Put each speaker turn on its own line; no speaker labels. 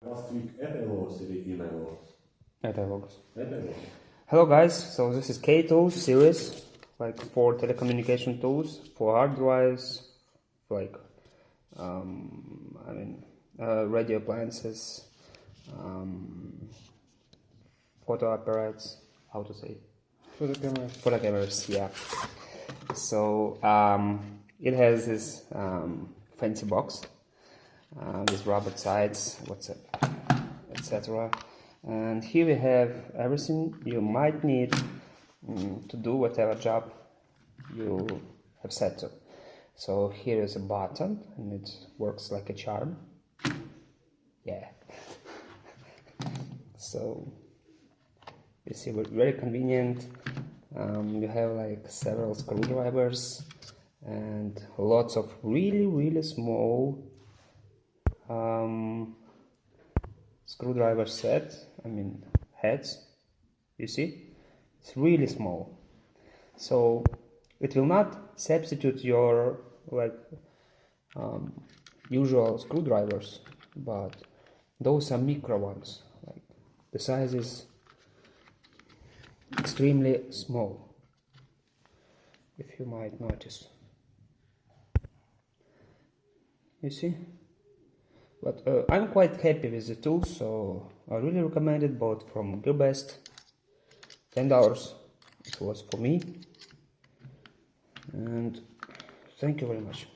Last week Etelos или Inelos?
Etelogs.
Etelos.
Hello guys, so this is K-Tools series, like for telecommunication tools, for hard drives, like, radio appliances, photo apparatus, how to say? Photo cameras, yeah. So, it has this fancy box, with rubber sides, etc. And here we have everything you might need to do whatever job you have set to. So here is a button and it works like a charm. Yeah. So you see, very convenient. You have like several screwdrivers and lots of really small screwdriver set, heads. You see, it's really small, so it will not substitute your usual screwdrivers, but those are micro ones. Like the size is extremely small, if you might notice. You see? But I'm quite happy with the tool, so I really recommend it, both from Gearbest. $10 it was for me, and thank you very much.